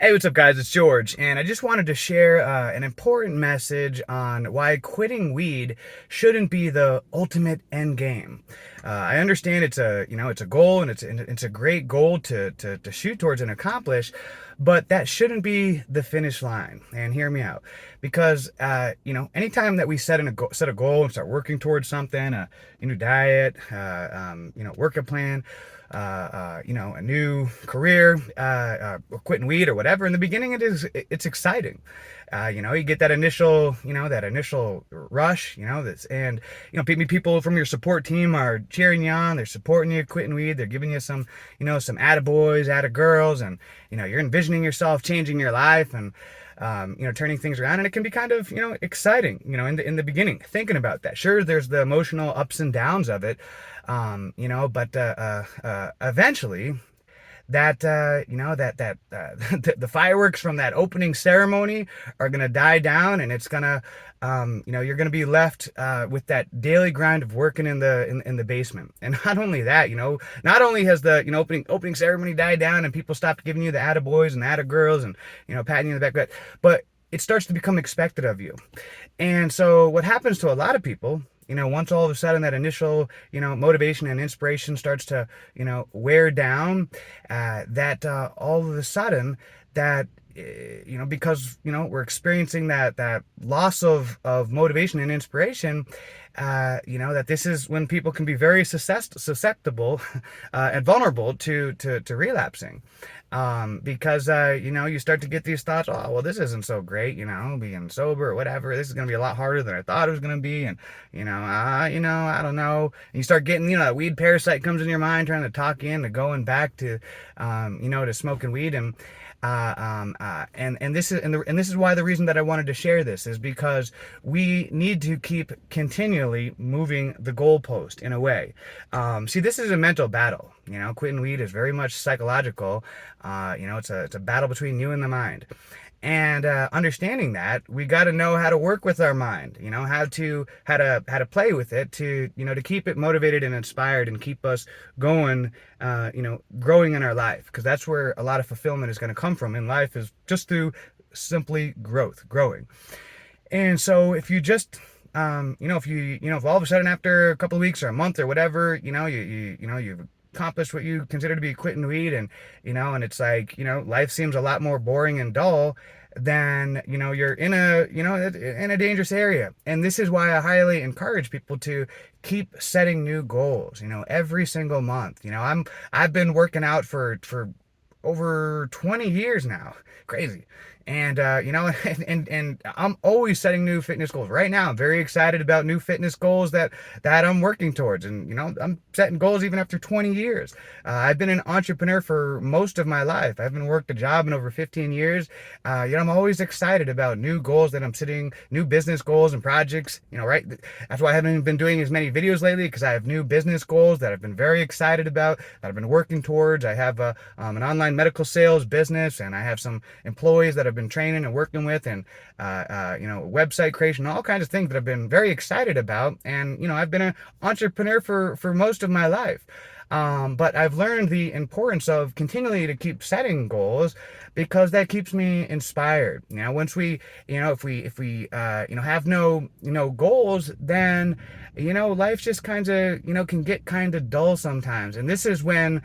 Hey, what's up, guys? It's George, and I just wanted to share an important message on why quitting weed shouldn't be the ultimate end game. I understand it's a goal, and it's a great goal to shoot towards and accomplish, but that shouldn't be the finish line. And hear me out, because anytime that we set a goal and start working towards something, a new diet, workout plan, a new career, or quitting weed or whatever. In the beginning, it's exciting. You get that initial rush, and people from your support team are cheering you on. They're supporting you quitting weed. They're giving you some attaboys, attagirls, and you're envisioning yourself changing your life and turning things around, and it can be kind of, exciting, in the beginning, thinking about that. Sure, there's the emotional ups and downs of it, but eventually, the fireworks from that opening ceremony are gonna die down, and it's gonna, you're gonna be left with that daily grind of working in the basement. And not only that, not only has the opening ceremony died down and people stopped giving you the attaboys and attagirls and patting you in the back, but it starts to become expected of you. And so what happens to a lot of people, once all of a sudden that initial, motivation and inspiration starts to, wear down, all of a sudden that, because, we're experiencing that loss of motivation and inspiration, that this is when people can be very susceptible and vulnerable to relapsing. Because you start to get these thoughts, oh, well, this isn't so great, being sober or whatever. This is going to be a lot harder than I thought it was going to be. And, I don't know. And you start getting, that weed parasite comes in your mind, trying to talk you into going back to, to smoking weed. And this is why the reason that I wanted to share this is because we need to keep continually moving the goalpost in a way. See, this is a mental battle. Quitting weed is very much psychological. It's a battle between you and the mind. And understanding that, we got to know how to work with our mind. How to play with it to keep it motivated and inspired and keep us going. Growing in our life, because that's where a lot of fulfillment is going to come from in life, is just through simply growing. And so if you just if all of a sudden after a couple of weeks or a month or whatever, you've accomplished what you consider to be quitting weed, and and it's like, life seems a lot more boring and dull, then you're in a dangerous area. And this is why I highly encourage people to keep setting new goals, every single month. I've been working out for over 20 years now. Crazy. And and I'm always setting new fitness goals. Right now, I'm very excited about new fitness goals that I'm working towards. And I'm setting goals even after 20 years. I've been an entrepreneur for most of my life. I haven't worked a job in over 15 years. I'm always excited about new goals that I'm setting, new business goals and projects. Right? That's why I haven't been doing as many videos lately, because I have new business goals that I've been very excited about, that I've been working towards. I have an online medical sales business, and I have some employees that I've been training and working with, and website creation, all kinds of things that I've been very excited about. And I've been an entrepreneur for most of my life. But I've learned the importance of continually to keep setting goals, because that keeps me inspired. Once we, if we have no, goals, then, life just kind of, can get kind of dull sometimes. And this is when,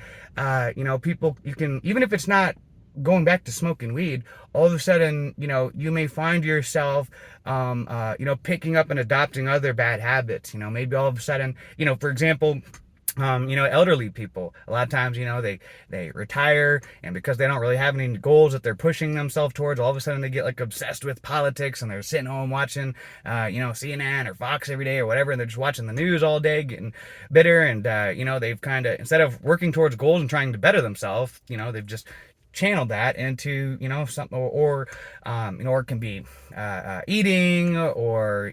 people, you can, even if it's not going back to smoking weed, all of a sudden, you may find yourself, picking up and adopting other bad habits. Maybe all of a sudden, for example, elderly people, a lot of times, they retire, and because they don't really have any goals that they're pushing themselves towards, all of a sudden they get like obsessed with politics, and they're sitting home watching, CNN or Fox every day or whatever, and they're just watching the news all day, getting bitter, and, they've kind of, instead of working towards goals and trying to better themselves, they've just channeled that into something, or it can be eating, or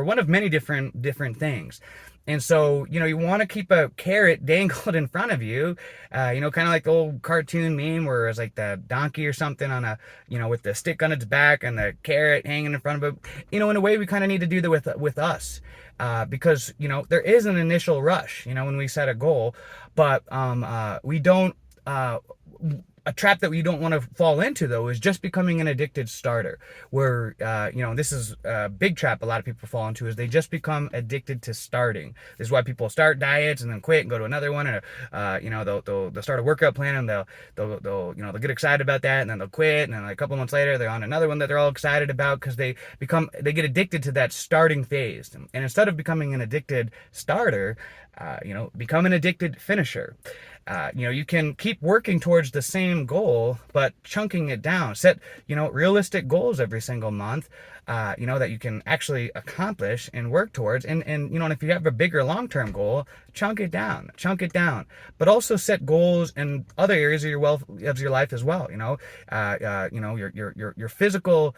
one of many different things. And so, you want to keep a carrot dangled in front of you, kind of like the old cartoon meme where it's like the donkey or something on a, with the stick on its back and the carrot hanging in front of it. In a way, we kind of need to do that with us, because, there is an initial rush, when we set a goal, but we don't, A trap that you don't want to fall into, though, is just becoming an addicted starter, where this is a big trap a lot of people fall into, is they just become addicted to starting. This is why people start diets and then quit and go to another one, and they'll start a workout plan, and they'll get excited about that, and then they'll quit, and then like a couple months later they're on another one that they're all excited about, because they get addicted to that starting phase. And instead of becoming an addicted starter, become an addicted finisher. You can keep working towards the same goal, but chunking it down. Set, realistic goals every single month, that you can actually accomplish and work towards. And if you have a bigger long-term goal, chunk it down. But also set goals in other areas of your life as well. Your physical,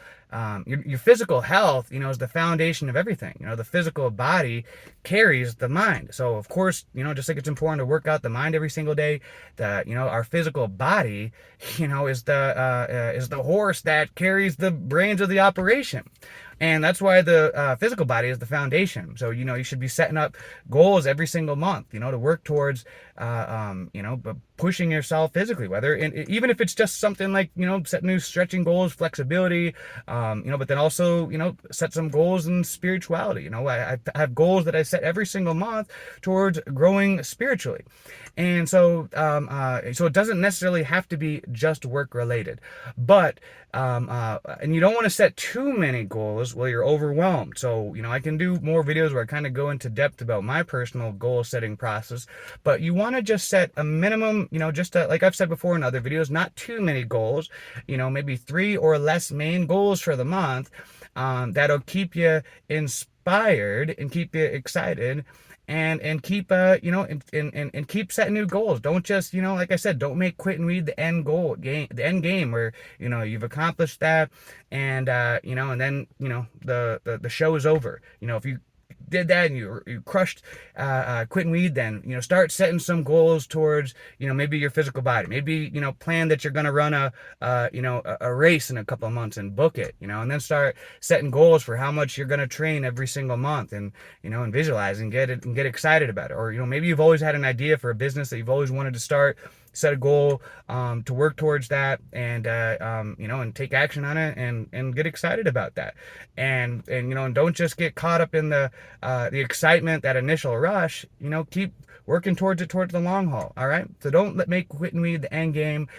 your physical health, is the foundation of everything. The physical body carries the mind. So of course, just like it's important to work out the mind every single day, our physical body, is the horse that carries the brains of the operation. And that's why the physical body is the foundation. So, you should be setting up goals every single month, to work towards, pushing yourself physically, even if it's just something like, set new stretching goals, flexibility, but then also, set some goals in spirituality. I have goals that I set every single month towards growing spiritually. And so it doesn't necessarily have to be just work related, but, and you don't want to set too many goals while you're overwhelmed. So, I can do more videos where I kind of go into depth about my personal goal setting process, but you want to just set a minimum, like I've said before in other videos, not too many goals, maybe 3 or less main goals for the month, that'll keep you inspired and keep you excited. And keep and keep setting new goals. Don't just, like I said, don't make quit and weed the end game where you've accomplished that, and and then the show is over. If you did that and you crushed quit and weed, then start setting some goals towards maybe your physical body. Maybe plan that you're going to run a race in a couple of months and book it, and then start setting goals for how much you're going to train every single month, and and visualize and get excited about it. Or maybe you've always had an idea for a business that you've always wanted to start. Set a goal to work towards that, and and take action on it, and get excited about that, and don't just get caught up in the excitement, that initial rush. Keep working towards the long haul. All right, so don't make quit and weed the end game.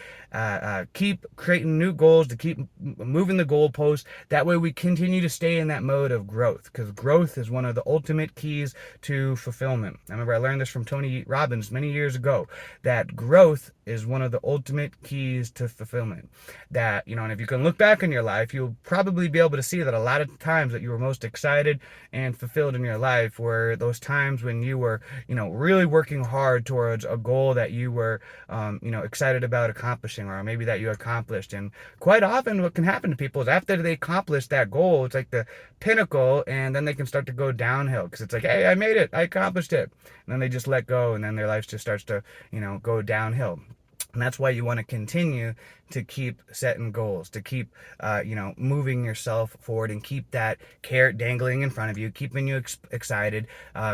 Keep creating new goals to keep moving the goalposts. That way we continue to stay in that mode of growth, because growth is one of the ultimate keys to fulfillment. I remember I learned this from Tony Robbins many years ago, that growth is one of the ultimate keys to fulfillment. That, and if you can look back in your life, you'll probably be able to see that a lot of times that you were most excited and fulfilled in your life were those times when you were, really working hard towards a goal that you were, excited about accomplishing, or maybe that you accomplished. And quite often what can happen to people is after they accomplish that goal, it's like the pinnacle, and then they can start to go downhill, because it's like, hey, I made it, I accomplished it. And then they just let go, and then their life just starts to, go downhill. And that's why you want to continue to keep setting goals, to keep, moving yourself forward, and keep that carrot dangling in front of you, keeping you excited.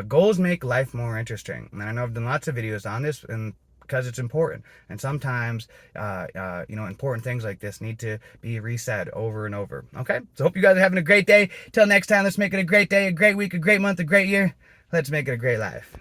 Goals make life more interesting. And I know I've done lots of videos on this, and because it's important. And sometimes, important things like this need to be resaid over and over. Okay? So hope you guys are having a great day. Till next time, let's make it a great day, a great week, a great month, a great year. Let's make it a great life.